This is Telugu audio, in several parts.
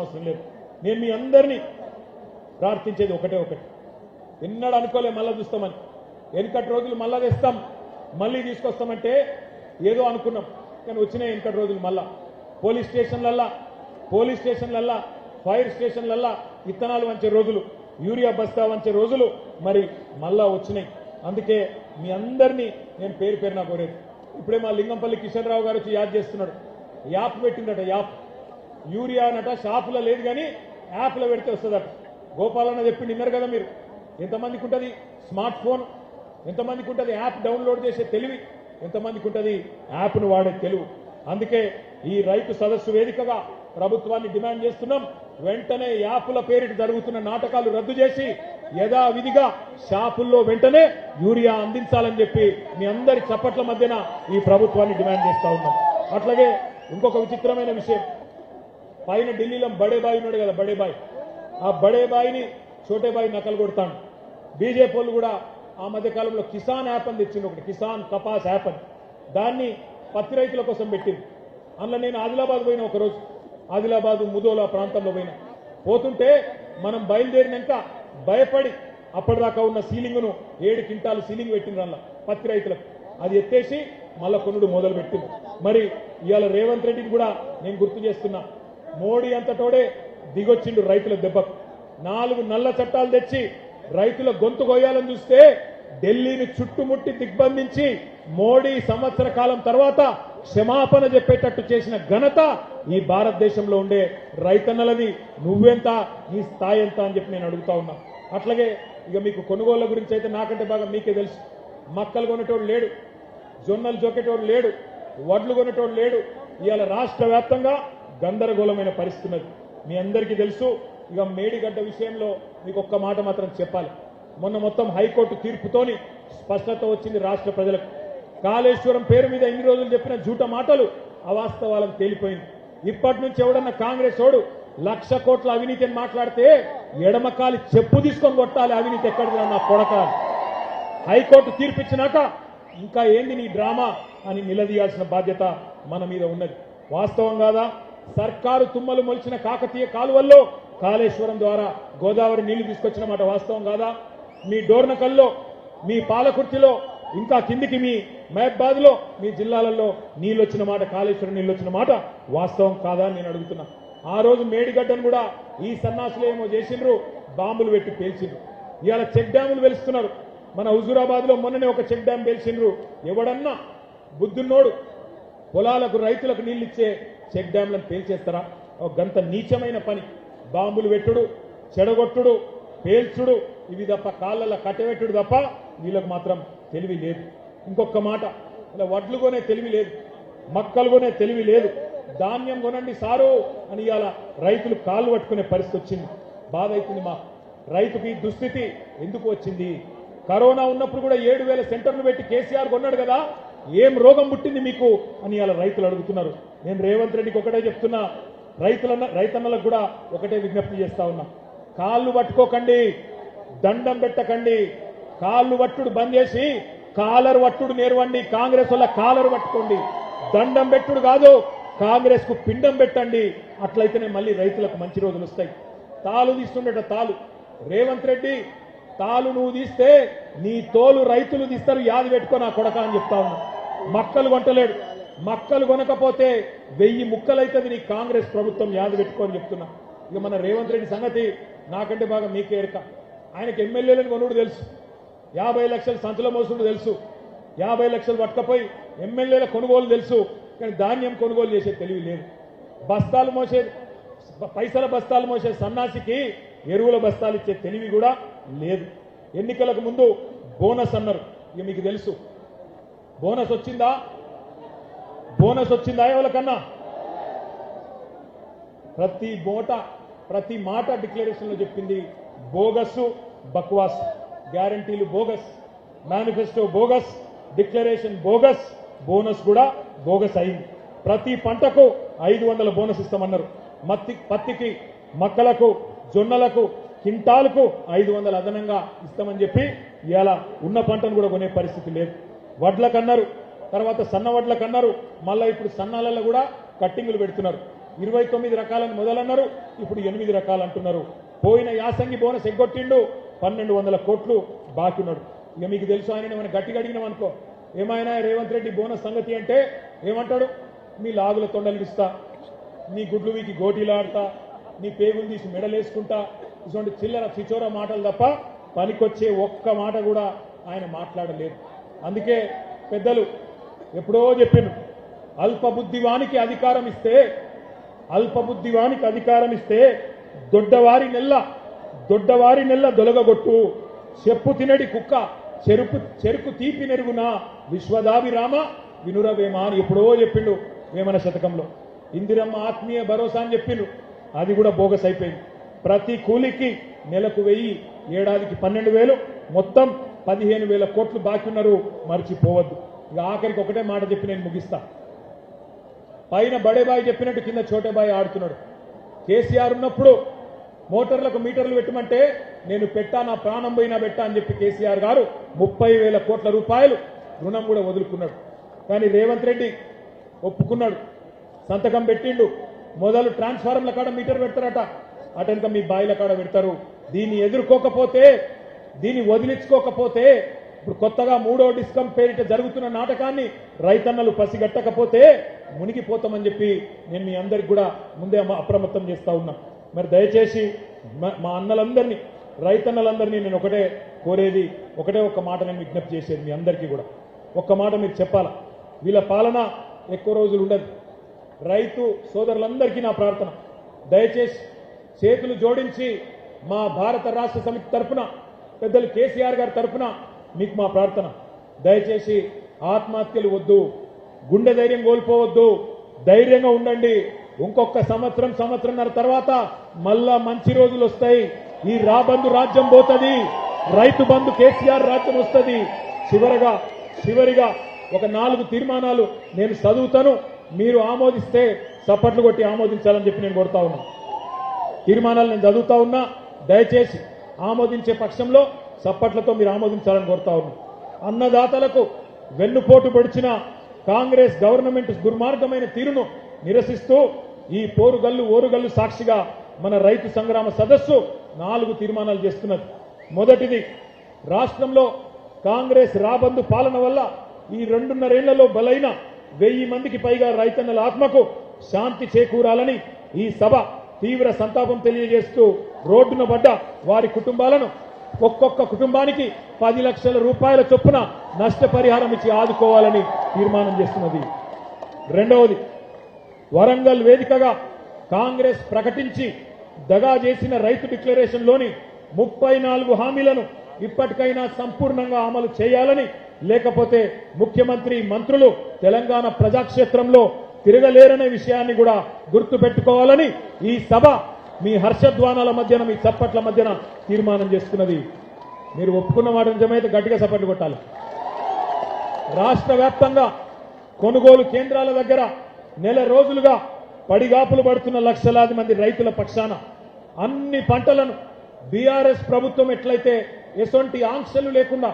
అవసరం లేదు. నేను మీ అందరినీ ప్రార్థించేది ఒకటి, ఎన్నడూ అనుకోలే మళ్ళా చూస్తామని. వెనుకటి రోజులు మళ్ళా తెస్తాం, మళ్ళీ తీసుకొస్తామంటే ఏదో అనుకున్నాం, కానీ వచ్చినాయి వెనుకటి రోజులు. మళ్ళా పోలీస్ స్టేషన్లల్లా ఫైర్ స్టేషన్లల్లా విత్తనాలు వంచే రోజులు, యూరియా బస్తా వంచే రోజులు మరి మళ్ళా వచ్చినాయి. అందుకే మీ అందరినీ నేను పేరు పేరున కోరేది. ఇప్పుడే మా లింగంపల్లి కిషన్ రావు గారు వచ్చి యాద్ చేస్తున్నాడు. యాప్ పెట్టిందట, యాప్ యూరియా అనట షాపులో లేదు కానీ యాప్లో పెడితే వస్తుందట. గోపాలన్న చెప్పి నిన్నారు కదా మీరు. ఎంతమందికి ఉంటుంది స్మార్ట్ ఫోన్, ఎంతమందికి ఉంటుంది యాప్ డౌన్లోడ్ చేసే తెలివి, ఎంతమందికి ఉంటుంది యాప్ను వాడే తెలివి. అందుకే ఈ రైతు సదస్సు వేదికగా ప్రభుత్వాన్ని డిమాండ్ చేస్తున్నాం. వెంటనే యాప్ల పేరిట జరుగుతున్న నాటకాలు రద్దు చేసి యథావిధిగా షాపుల్లో వెంటనే యూరియా అందించాలని చెప్పి మీ అందరి చప్పట్ల మధ్యన ఈ ప్రభుత్వాన్ని డిమాండ్ చేస్తా ఉన్నాం. అట్లాగే ఇంకొక విచిత్రమైన విషయం, పైన ఢిల్లీలో బడేబాయి ఉన్నాడు కదా, బడేబాయి, ఆ బడేబాయిని చోటేబాయి నకలు కొడతాడు. బీజేపీ వాళ్ళు కూడా ఆ మధ్యకాలంలో కిసాన్ యాప్ అని తెచ్చింది ఒకటి, కిసాన్ కపాస్ యాప్ అని. దాన్ని పత్తి రైతుల కోసం పెట్టింది. అందులో నేను ఆదిలాబాద్ పోయిన ఒకరోజు, ఆదిలాబాద్ ముదోలా ప్రాంతంలో పోతుంటే మనం బయలుదేరినాక భయపడి అప్పటిదాకా ఉన్న సీలింగ్ను 7 క్వింటాలు సీలింగ్ పెట్టిండ్రు అందులో పత్తి రైతులకు. అది ఎత్తేసి మళ్ళా కొనుడు మొదలు పెట్టింది. మరి ఇవాళ రేవంత్ రెడ్డిని కూడా నేను గుర్తు చేస్తున్నా, మోడీ అంతటోడే దిగొచ్చిండు రైతుల దెబ్బకు. 4 నల్ల చట్టాలు తెచ్చి రైతుల గొంతు కొయ్యాలని చూస్తే ఢిల్లీని చుట్టుముట్టి దిగ్బంధించి మోడీ సంవత్సర కాలం తర్వాత క్షమాపణ చెప్పేటట్టు చేసిన ఘనత ఈ భారతదేశంలో ఉండే రైతన్నలది. నువ్వెంత, నీ స్థాయి ఎంత అని చెప్పి నేను అడుగుతా ఉన్నా. అట్లాగే ఇక మీకు కొనుగోళ్ల గురించి అయితే నాకంటే బాగా మీకే తెలుసు. మక్కలు కొనేటోడు లేడు, జొన్నలు జొక్కేటోడు లేడు, వడ్లు కొనేటోడు లేడు. ఇవాళ రాష్ట్ర వ్యాప్తంగా గందరగోళమైన పరిస్థితి ఉన్నది, మీ అందరికీ తెలుసు. ఇక మేడిగడ్డ విషయంలో మీకు ఒక్క మాట మాత్రం చెప్పాలి. మొన్న మొత్తం హైకోర్టు తీర్పుతోని స్పష్టత వచ్చింది రాష్ట్ర ప్రజలకు. కాళేశ్వరం పేరు మీద ఇన్ని రోజులు చెప్పిన జూట మాటలు అవాస్తవాలకు తేలిపోయింది. ఇప్పటి నుంచి ఎవడన్నా కాంగ్రెస్ ఓడు 1,00,000 కోట్ల అవినీతి అని మాట్లాడితే ఎడమకాలి చెప్పు తీసుకొని కొట్టాలి. అవినీతి ఎక్కడికి నా కొడకాలి. హైకోర్టు తీర్పు ఇచ్చినాక ఇంకా ఏంది నీ డ్రామా అని నిలదీయాల్సిన బాధ్యత మన మీద ఉన్నది. వాస్తవం కాదా? సర్కారు తుమ్మలు మొలిచిన కాకతీయ కాలువల్లో కాళేశ్వరం ద్వారా గోదావరి నీళ్లు తీసుకొచ్చిన మాట వాస్తవం కాదా? మీ డోర్నకల్లో, మీ పాలకుర్తిలో, ఇంకా కిందికి మీ మహబాద్ లో, మీ జిల్లాలలో నీళ్ళు వచ్చిన మాట, కాళేశ్వరం నీళ్ళు వచ్చిన మాట వాస్తవం కాదా అని నేను అడుగుతున్నా. ఆ రోజు మేడిగడ్డను కూడా ఈ సన్నాసులు ఏమో చేసిండ్రు, బాంబులు పెట్టి పేల్చిండ్రు. ఇవాళ చెక్ డ్యాములు వెలుస్తున్నారు. మన హుజూరాబాద్ లో మొన్ననే ఒక చెక్ డ్యాం పేల్చిండ్రు. ఎవడన్నా బుద్ధున్నోడు పొలాలకు రైతులకు నీళ్ళు ఇచ్చే చెక్ డ్యాంలను పేల్చేస్తారా? ఒక గంత నీచమైన పని. బాంబులు పెట్టుడు, చెడగొట్టుడు, పేల్చుడు, ఇవి తప్ప కాళ్ళ కట్టెపెట్టుడు తప్ప వీళ్ళకు మాత్రం తెలివి లేదు. ఇంకొక మాట, ఇలా వడ్లు కొనే తెలివి లేదు, మక్కలు కొనే తెలివి లేదు. ధాన్యం కొనండి సారు అని ఇవాళ రైతులు కాళ్ళు పట్టుకునే పరిస్థితి వచ్చింది. బాధ అవుతుంది మా రైతుకి. దుస్థితి ఎందుకు వచ్చింది? కరోనా ఉన్నప్పుడు కూడా 7,000 సెంటర్లు పెట్టి కేసీఆర్ కొన్నాడు కదా, ఏం రోగం పుట్టింది మీకు అని ఇవాళ రైతులు అడుగుతున్నారు. నేను రేవంత్ రెడ్డికి ఒకటే చెప్తున్నా, రైతన్నలకు కూడా ఒకటే విజ్ఞప్తి చేస్తా ఉన్నా. కాళ్ళు పట్టుకోకండి, దండం పెట్టకండి. కాళ్ళు పట్టుడు బంద్ చేసి కాలర్ పట్టుడు నేర్వండి. కాంగ్రెస్ వల్ల కాలర్ పట్టుకోండి, దండం పెట్టుడు కాదు, కాంగ్రెస్ కు పిండం పెట్టండి. అట్లయితేనే మళ్ళీ రైతులకు మంచి రోజులు వస్తాయి. తాలు తీస్తుండట తాలు. రేవంత్ రెడ్డి, తాలు నువ్వు తీస్తే నీ తోలు రైతులు తీస్తారు, యాది పెట్టుకో నా కొడక అని చెప్తా ఉన్నా. మక్కలు కొంటలేడు, మక్కలు కొనకపోతే 1000 ముక్కలైతుంది నీ కాంగ్రెస్ ప్రభుత్వం, యాది పెట్టుకోని చెప్తున్నా. ఇక మన రేవంత్ రెడ్డి సంగతి నాకంటే బాగా మీకే ఎరక. ఆయనకు ఎమ్మెల్యేలను కొనుడు తెలుసు, 50 లక్షలు సంచుల మోసుడు తెలుసు, 50 లక్షలు పట్టుకపోయి ఎమ్మెల్యేల కొనుగోలు తెలుసు, కానీ ధాన్యం కొనుగోలు చేసే తెలివి లేదు. బస్తాలు మోసే, పైసల బస్తాలు మోసే సన్నాసికి ఎరువుల బస్తాలు ఇచ్చే తెలివి కూడా లేదు. ఎన్నికలకు ముందు బోనస్ అన్నారు. ఇక మీకు తెలుసు బోనస్ వచ్చిందా? బోనస్ వచ్చిందా ఎవరికన్నా? ప్రతి మాట డిక్లరేషన్ లో చెప్పింది బోగస్, బక్వాస్. గ్యారంటీలు bogus, manifesto bogus, declaration bogus, bonus కూడా బోగస్ అయింది. ప్రతి పంటకు 500 బోనస్ ఇస్తామన్నారు. పత్తికి, మక్కలకు, జొన్నలకు, కింటాలకు 500 అదనంగా ఇస్తామని చెప్పి ఇవాళ ఉన్న పంటను కూడా కొనే పరిస్థితి లేదు. వడ్లకన్నారు, తర్వాత సన్న వడ్లకన్నారు, మళ్ళీ ఇప్పుడు సన్నాలలో కూడా కట్టింగులు పెడుతున్నారు. 29 రకాలను మొదలన్నారు, ఇప్పుడు 8 రకాలు అంటున్నారు. పోయిన యాసంగి బోనస్ ఎగ్గొట్టిండు, 1200 కోట్లు బాకీ ఉన్నాడు. ఇక మీకు తెలుసు, ఆయన మనం గట్టిగా అడిగినాం అనుకో, ఏమైనా రేవంత్ రెడ్డి బోనస్ సంగతి అంటే ఏమంటాడు? మీ లాగుల తొండలు ఇస్తా, నీ గుడ్లు వీకి గోటీలాడతా, నీ పేగులు తీసి మెడలేసుకుంటా, ఇటువంటి చిల్లర చిచోర మాటలు తప్ప పనికొచ్చే ఒక్క మాట కూడా ఆయన మాట్లాడలేదు. అందుకే పెద్దలు ఎప్పుడో చెప్పిండ్రు, అల్పబుద్ధివానికి అధికారం ఇస్తే దొడ్డవారి నెల్ల దొలగగొట్టు, చెప్పు తినడి కుక్క చెరుకు తీపి నెరుగున విశ్వదాభిరామ వినురవేమ అని ఎప్పుడో చెప్పిండు వేమన శతకంలో. ఇందిరమ్మ ఆత్మీయ భరోసా అని చెప్పిండు, అది కూడా బోగస్ అయిపోయింది. ప్రతి కూలికి నెలకు 1000, ఏడాదికి 12,000, మొత్తం 15,000 కోట్లు బాకీ ఉన్నారు, మర్చిపోవద్దు. ఇక ఆఖరికి ఒకటే మాట చెప్పి నేను ముగిస్తా. పైన బడేబాయి చెప్పినట్టు కింద చోటేబాయి ఆడుతున్నాడు. కేసీఆర్ ఉన్నప్పుడు మోటార్లకు మీటర్లు పెట్టమంటే నేను పెట్టా, నా ప్రాణం పోయినా పెట్టా అని చెప్పి కేసీఆర్ గారు 30,000 కోట్ల రూపాయలు రుణం కూడా వదులుకున్నాడు. కానీ రేవంత్ రెడ్డి ఒప్పుకున్నాడు, సంతకం పెట్టిండు. మొదలు ట్రాన్స్ఫార్మర్ల కాడ మీటర్ పెడతారట, అటెనక మీ బాయిల కాడ పెడతారు. దీన్ని ఎదుర్కోకపోతే, దీన్ని వదిలించుకోకపోతే, ఇప్పుడు కొత్తగా 3వ డిస్కం పేరిట జరుగుతున్న నాటకాన్ని రైతన్నలు పసిగట్టకపోతే మునిగిపోతామని చెప్పి నేను మీ అందరికి కూడా ముందే అప్రమత్తం చేస్తా ఉన్నా. మరి దయచేసి మా అన్నలందరినీ, రైతన్నలందరినీ నేను ఒకటే కోరేది, ఒక్క మాట నేను విజ్ఞప్తి చేసేది మీ అందరికీ కూడా. ఒక్క మాట మీరు చెప్పాలా, వీళ్ళ పాలన ఎక్కువ రోజులు ఉండదు. రైతు సోదరులందరికీ నా ప్రార్థన, దయచేసి చేతులు జోడించి మా భారత రాష్ట్ర సమితి తరఫున, పెద్దలు కేసీఆర్ గారి తరఫున మీకు మా ప్రార్థన, దయచేసి ఆత్మహత్యలు వద్దు, గుండె ధైర్యం కోల్పోవద్దు, ధైర్యంగా ఉండండి. ఇంకొక సంవత్సరంన్నర తర్వాత మళ్ళా మంచి రోజులు వస్తాయి. ఈ రాబందు రాజ్యం పోతుంది, రైతు బంధు కేసీఆర్ రాజ్యం వస్తుంది. చివరిగా ఒక 4 తీర్మానాలు నేను చదువుతాను, మీరు ఆమోదిస్తే చప్పట్లు కొట్టి ఆమోదించాలని చెప్పి నేను కోరుతా ఉన్నా. తీర్మానాలు నేను చదువుతా ఉన్నా, దయచేసి ఆమోదించే పక్షంలో చప్పట్లతో మీరు ఆమోదించాలని కోరుతా ఉన్నా. అన్నదాతలకు వెన్నుపోటు పొడిచిన కాంగ్రెస్ గవర్నమెంట్ దుర్మార్గమైన తీరును నిరసిస్తూ ఈ ఓరుగల్లు సాక్షిగా మన రైతు సంగ్రామ సదస్సు 4 తీర్మానాలు చేస్తున్నది. మొదటిది, రాష్ట్రంలో కాంగ్రెస్ రాబందు పాలన వల్ల ఈ 2.5 ఏళ్లలో బలైన 1000 మందికి పైగా రైతన్నల ఆత్మకు శాంతి చేకూరాలని ఈ సభ తీవ్ర సంతాపం తెలియజేస్తూ రోడ్డున పడ్డ వారి కుటుంబాలను ఒక్కొక్క కుటుంబానికి 10 లక్షల రూపాయల చొప్పున నష్టపరిహారం ఇచ్చి ఆదుకోవాలని తీర్మానం చేస్తున్నది. రెండవది, వరంగల్ వేదికగా కాంగ్రెస్ ప్రకటించి దగా చేసిన రైతు డిక్లరేషన్లోని 34 హామీలను ఇప్పటికైనా సంపూర్ణంగా అమలు చేయాలని, లేకపోతే ముఖ్యమంత్రి మంత్రులు తెలంగాణ ప్రజాక్షేత్రంలో తిరగలేరనే విషయాన్ని కూడా గుర్తుపెట్టుకోవాలని ఈ సభ మీ హర్షధ్వానాల మధ్యన, మీ చప్పట్ల మధ్యన తీర్మానం చేస్తున్నది. మీరు ఒప్పుకున్న మాట నిజమైతే గట్టిగా చప్పట్లు కొట్టాలి. రాష్ట్ర వ్యాప్తంగా కొనుగోలు కేంద్రాల దగ్గర నెల రోజులుగా పడిగాపులు పడుతున్న లక్షలాది మంది రైతుల పక్షాన అన్ని పంటలను బీఆర్ఎస్ ప్రభుత్వం ఎట్లయితే ఎటువంటి ఆంక్షలు లేకుండా,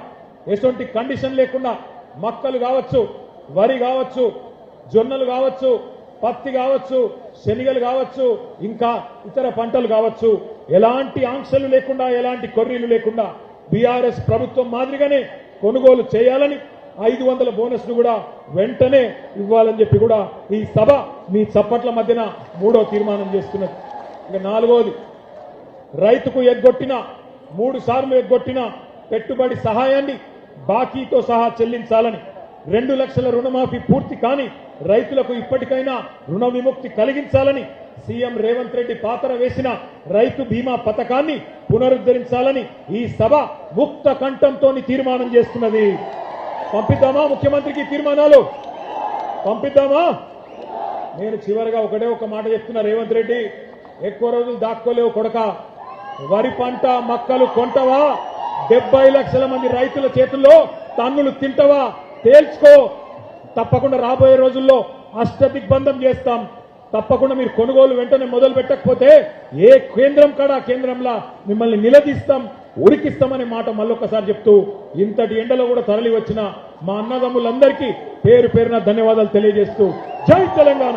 ఎటువంటి కండిషన్ లేకుండా మక్కలు కావచ్చు, వరి కావచ్చు, జొన్నలు కావచ్చు, పత్తి కావచ్చు, శనగలు కావచ్చు, ఇంకా ఇతర పంటలు కావచ్చు, ఎలాంటి ఆంక్షలు లేకుండా, ఎలాంటి కొర్రీలు లేకుండా బీఆర్ఎస్ ప్రభుత్వం మాదిరిగానే కొనుగోలు చేయాలని, 500 బోనస్ ను కూడా వెంటనే ఇవ్వాలని చెప్పి కూడా ఈ సభ మీ చప్పట్ల మధ్యన 3వ తీర్మానం చేస్తున్నది. ఇక 4వది, రైతుకు 3 సార్లు ఎగ్గొట్టిన పెట్టుబడి సహాయాన్ని బాకీతో సహా చెల్లించాలని, 2 లక్షల రుణమాఫీ పూర్తి కాని రైతులకు ఇప్పటికైనా రుణ విముక్తి కలిగించాలని, సీఎం రేవంత్ రెడ్డి పాతర వేసిన రైతు బీమా పథకాన్ని పునరుద్ధరించాలని ఈ సభ ముక్త కంఠంతో తీర్మానం చేస్తున్నది. పంపిద్దామా ముఖ్యమంత్రికి తీర్మానాలు? పంపిద్దామా? నేను చివరిగా ఒక మాట చెప్తున్నా, రేవంత్ రెడ్డి ఎక్కువ రోజులు దాక్కోలేవు కొడక. వరి పంట మక్కలు కొంటవా? 70 లక్షల మంది రైతుల చేతుల్లో తన్నులు తింటవా? తేల్చుకో. తప్పకుండా రాబోయే రోజుల్లో అష్టదిగ్బంధం చేస్తాం. తప్పకుండా మీరు కొనుగోలు వెంటనే మొదలు పెట్టకపోతే ఏ కేంద్రం కాడా కేంద్రంలా మిమ్మల్ని నిలదీస్తాం, ఉరికిస్తామనే మాట మళ్ళొక్కసారి చెప్తూ, ఇంతటి ఎండలో కూడా తరలి వచ్చిన మా అన్నదమ్ములందరికీ పేరు పేరున ధన్యవాదాలు తెలియజేస్తూ, జై తెలంగాణ.